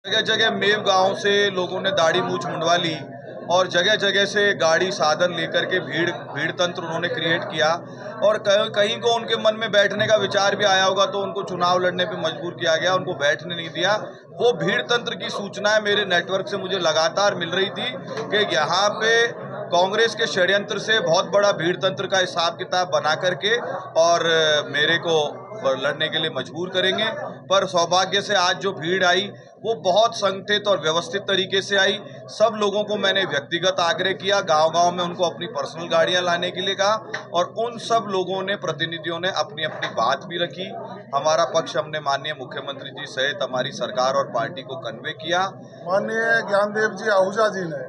जगह जगह मेव गांव से लोगों ने दाढ़ी मूछ मुंडवा ली और जगह जगह से गाड़ी साधन लेकर के भीड़ तंत्र उन्होंने क्रिएट किया। और कहीं को उनके मन में बैठने का विचार भी आया होगा तो उनको चुनाव लड़ने पे मजबूर किया गया, उनको बैठने नहीं दिया। वो भीड़ तंत्र की सूचनाएं मेरे नेटवर्क से मुझे लगातार मिल रही थी कि यहाँ पे कांग्रेस के षड्यंत्र से बहुत बड़ा भीड़ तंत्र का हिसाब किताब बना करके और मेरे को लड़ने के लिए मजबूर करेंगे। पर सौभाग्य से आज जो भीड़ आई वो बहुत संगठित और व्यवस्थित तरीके से आई। सब लोगों को मैंने व्यक्तिगत आग्रह किया, गांव-गांव में उनको अपनी पर्सनल गाड़ियां लाने के लिए कहा और उन सब लोगों ने, प्रतिनिधियों ने अपनी अपनी बात भी रखी। हमारा पक्ष हमने माननीय मुख्यमंत्री जी सहित हमारी सरकार और पार्टी को कन्वे किया। माननीय ज्ञानदेव जी आहूजा जी ने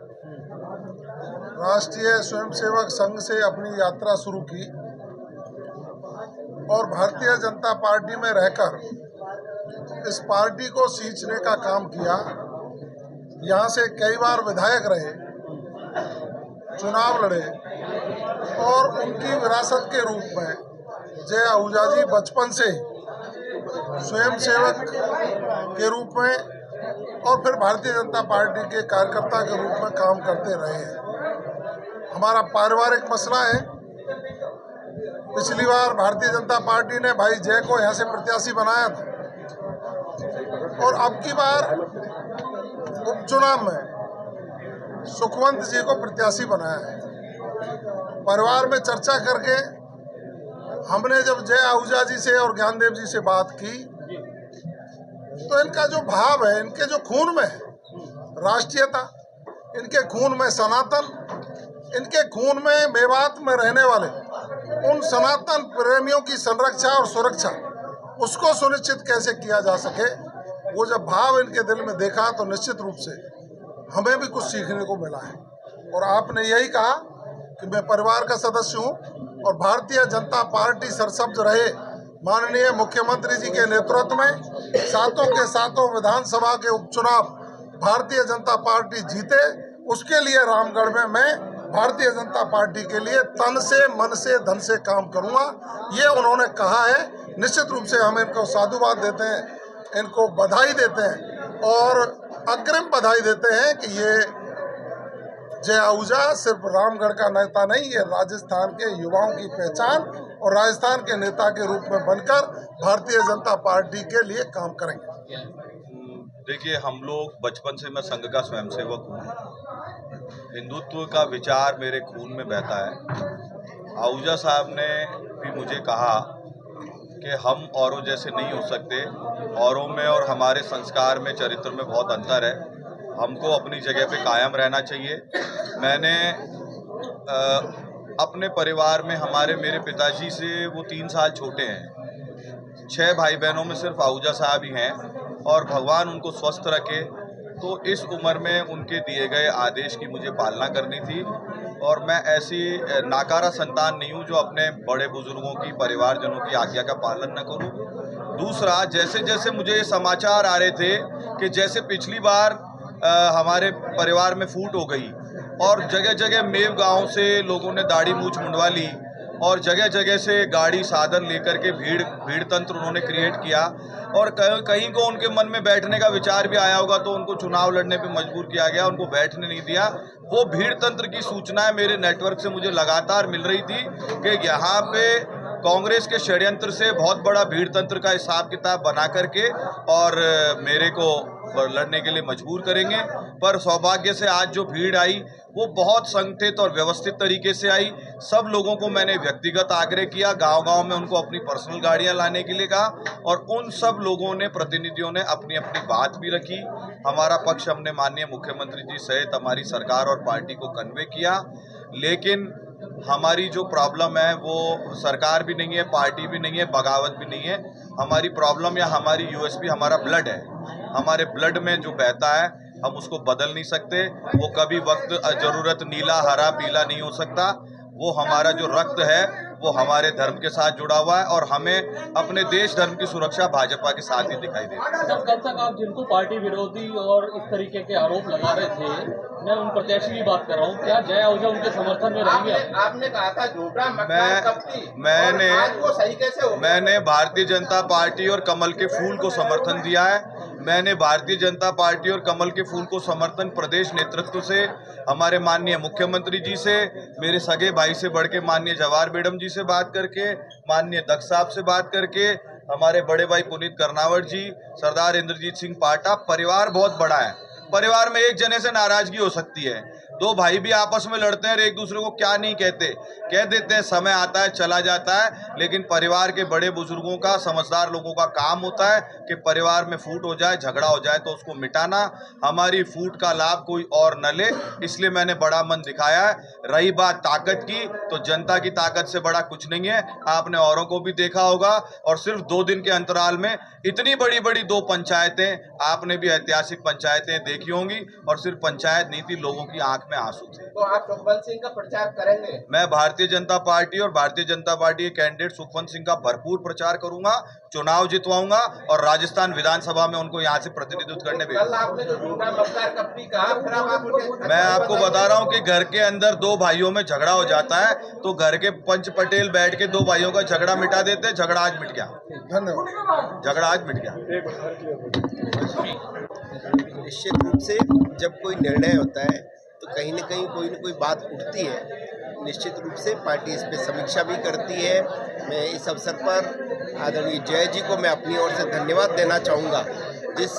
राष्ट्रीय स्वयंसेवक संघ से अपनी यात्रा शुरू की और भारतीय जनता पार्टी में रहकर इस पार्टी को सींचने का काम किया। यहाँ से कई बार विधायक रहे, चुनाव लड़े और उनकी विरासत के रूप में जय आहूजा जी बचपन से स्वयंसेवक के रूप में और फिर भारतीय जनता पार्टी के कार्यकर्ता के रूप में काम करते रहे हैं। हमारा पारिवारिक मसला है। पिछली बार भारतीय जनता पार्टी ने भाई जय को यहाँ से प्रत्याशी बनाया था और अब की बार उपचुनाव में सुखवंत जी को प्रत्याशी बनाया है। परिवार में चर्चा करके हमने जब जय आहूजा जी से और ज्ञानदेव जी से बात की तो इनका जो भाव है, इनके जो खून में है राष्ट्रीयता, इनके खून में सनातन, इनके खून में मेवात में रहने वाले उन सनातन प्रेमियों की संरक्षा और सुरक्षा उसको सुनिश्चित कैसे किया जा सके, वो जब भाव इनके दिल में देखा तो निश्चित रूप से हमें भी कुछ सीखने को मिला है। और आपने यही कहा कि मैं परिवार का सदस्य हूँ और भारतीय जनता पार्टी सरसब्ज रहे। माननीय मुख्यमंत्री जी के नेतृत्व में सातों के सातों विधानसभा के उपचुनाव भारतीय जनता पार्टी जीते, उसके लिए रामगढ़ में मैं भारतीय जनता पार्टी के लिए तन से, मन से, धन से काम करूंगा, ये उन्होंने कहा है। निश्चित रूप से हम इनको साधुवाद देते हैं, इनको बधाई देते हैं और अग्रिम बधाई देते हैं कि ये जय आहूजा सिर्फ रामगढ़ का नेता नहीं, ये राजस्थान के युवाओं की पहचान और राजस्थान के नेता के रूप में बनकर भारतीय जनता पार्टी के लिए काम करेंगे। देखिए, हम लोग बचपन से, मैं संघ का स्वयंसेवक हूँ, हिंदुत्व का विचार मेरे खून में बहता है। आहूजा साहब ने भी मुझे कहा कि हम औरों जैसे नहीं हो सकते, औरों में और हमारे संस्कार में, चरित्र में बहुत अंतर है, हमको अपनी जगह पे कायम रहना चाहिए। मैंने अपने परिवार में मेरे पिताजी से, वो 3 साल छोटे हैं, 6 भाई बहनों में सिर्फ आहूजा साहब ही हैं और भगवान उनको स्वस्थ रखे। तो इस उम्र में उनके दिए गए आदेश की मुझे पालना करनी थी और मैं ऐसी नाकारा संतान नहीं हूँ जो अपने बड़े बुजुर्गों की, परिवारजनों की आज्ञा का पालन न करूँ। दूसरा, जैसे जैसे मुझे ये समाचार आ रहे थे कि जैसे पिछली बार हमारे परिवार में फूट हो गई और जगह जगह मेव गांव से लोगों ने दाढ़ी मूछ मुंडवा ली और जगह जगह से गाड़ी साधन लेकर के भीड़ तंत्र उन्होंने क्रिएट किया और कहीं को उनके मन में बैठने का विचार भी आया होगा तो उनको चुनाव लड़ने पे मजबूर किया गया, उनको बैठने नहीं दिया। वो भीड़ तंत्र की सूचनाएं मेरे नेटवर्क से मुझे लगातार मिल रही थी कि यहाँ पे कांग्रेस के षड्यंत्र से बहुत बड़ा भीड़ तंत्र का हिसाब किताब बना करके और मेरे को लड़ने के लिए मजबूर करेंगे। पर सौभाग्य से आज जो भीड़ आई वो बहुत संगठित और व्यवस्थित तरीके से आई। सब लोगों को मैंने व्यक्तिगत आग्रह किया, गांव-गांव में उनको अपनी पर्सनल गाड़ियां लाने के लिए कहा और उन सब लोगों ने, प्रतिनिधियों ने अपनी अपनी बात भी रखी। हमारा पक्ष हमने माननीय मुख्यमंत्री जी सहित हमारी सरकार और पार्टी को कन्वे किया। लेकिन हमारी जो प्रॉब्लम है वो सरकार भी नहीं है, पार्टी भी नहीं है, बगावत भी नहीं है। हमारी प्रॉब्लम या हमारी यूएसपी हमारा ब्लड है। हमारे ब्लड में जो बहता है हम उसको बदल नहीं सकते। वो कभी वक्त ज़रूरत नीला, हरा, पीला नहीं हो सकता। वो हमारा जो रक्त है वो हमारे धर्म के साथ जुड़ा हुआ है और हमें अपने देश धर्म की सुरक्षा भाजपा के साथ ही दिखाई देती है। कब तक आप जिनको पार्टी विरोधी और इस तरीके के आरोप लगा रहे थे, मैं उन प्रत्याशी की बात कर रहा हूँ, क्या जय आहूजा उनके समर्थन में रहेंगे? आपने कहा था झूठा मतदान कब थी? मैंने भारतीय जनता पार्टी और कमल के फूल को समर्थन दिया है। मैंने भारतीय जनता पार्टी और कमल के फूल को समर्थन प्रदेश नेतृत्व से, हमारे माननीय मुख्यमंत्री जी से, मेरे सगे भाई से बढ़ के माननीय जवाहर बेगम जी से बात करके, माननीय दक्ष साहब से बात करके, हमारे बड़े भाई पुनीत कर्नावट जी, सरदार इंद्रजीत सिंह पाटा, परिवार बहुत बड़ा है। परिवार में एक जने से नाराजगी हो सकती है, दो भाई भी आपस में लड़ते हैं और एक दूसरे को क्या नहीं कहते, कह देते हैं, समय आता है चला जाता है, लेकिन परिवार के बड़े बुजुर्गों का, समझदार लोगों का काम होता है कि परिवार में फूट हो जाए, झगड़ा हो जाए तो उसको मिटाना, हमारी फूट का लाभ कोई और न ले, इसलिए मैंने बड़ा मन दिखाया है। रही बात ताकत की, तो जनता की ताकत से बड़ा कुछ नहीं है, आपने औरों को भी देखा होगा, और सिर्फ 2 दिन के अंतराल में इतनी बड़ी बड़ी 2 पंचायतें, आपने भी ऐतिहासिक पंचायतें देखी होंगी, और सिर्फ पंचायत नहीं थी, लोगों की आंख में आंसू थे। तो आप सुखवंत सिंह का प्रचार करेंगे? मैं भारतीय जनता पार्टी और भारतीय जनता पार्टी के कैंडिडेट सुखवंत सिंह का भरपूर प्रचार करूंगा, चुनाव जितवाऊंगा और राजस्थान विधानसभा में उनको यहां से प्रतिनिधित्व करने कल आपने जो झूठा मतदार कपटी कहा, फिर आप उनके मैं आपको बता रहा हूं कि घर के अंदर 2 भाइयों में झगड़ा हो जाता है तो घर के पंच पटेल बैठ के 2 भाइयों का झगड़ा मिटा देते हैं। झगड़ा आज मिट गया, धन्यवाद। झगड़ा आज मिट गया। निश्चित रूप से जब कोई निर्णय होता है तो कहीं न कहीं कोई न कोई बात उठती है। निश्चित रूप से पार्टी इस पर समीक्षा भी करती है। मैं इस अवसर पर आदरणीय जय जी को मैं अपनी ओर से धन्यवाद देना चाहूँगा, जिस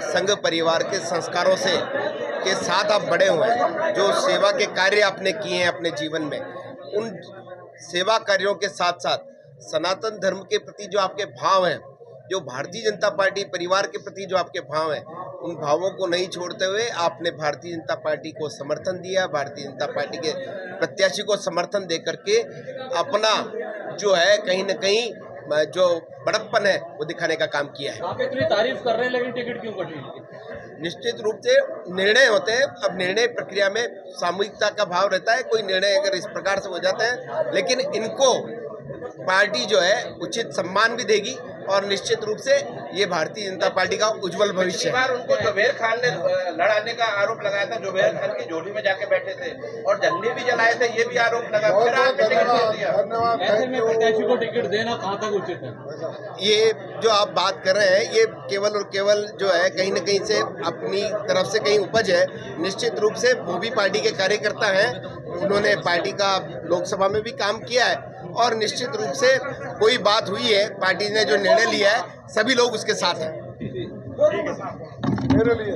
संघ परिवार के संस्कारों से के साथ आप बड़े हुए हैं, जो सेवा के कार्य आपने किए हैं अपने जीवन में, उन सेवा कार्यों के साथ साथ सनातन धर्म के प्रति जो आपके भाव हैं, जो भारतीय जनता पार्टी परिवार के प्रति जो आपके भाव हैं, उन भावों को नहीं छोड़ते हुए आपने भारतीय जनता पार्टी को समर्थन दिया, भारतीय जनता पार्टी के प्रत्याशी को समर्थन दे करके अपना जो है कहीं न कहीं जो बड़प्पन है वो दिखाने का काम किया है। आप इतनी तारीफ कर रहे हैं लेकिन टिकट क्यों कटी? निश्चित रूप से निर्णय होते हैं, अब निर्णय प्रक्रिया में सामूहिकता का भाव रहता है। कोई निर्णय अगर इस प्रकार से हो जाता है, लेकिन इनको पार्टी जो है उचित सम्मान भी देगी और निश्चित रूप से ये भारतीय जनता पार्टी का उज्जवल भविष्य है। उनको जुबेर खान ने लड़ाने का आरोप लगाया था, जुबेर खान की झोली में जाके बैठे थे और झंडे भी जलाए थे, ये भी आरोप लगा। फिर आपने टिकट दे दिया। ऐसे में प्रत्याशी को टिकट देना कहाँ तक उचित है? ये जो आप बात कर रहे हैं, ये केवल और केवल जो है कहीं न कहीं से अपनी तरफ से कहीं उपज है। निश्चित रूप से वो भी पार्टी के कार्यकर्ता हैं, उन्होंने पार्टी का लोकसभा में भी काम किया है और निश्चित रूप से कोई बात हुई है, पार्टी ने जो निर्णय लिया है सभी लोग उसके साथ हैं। मेरे लिए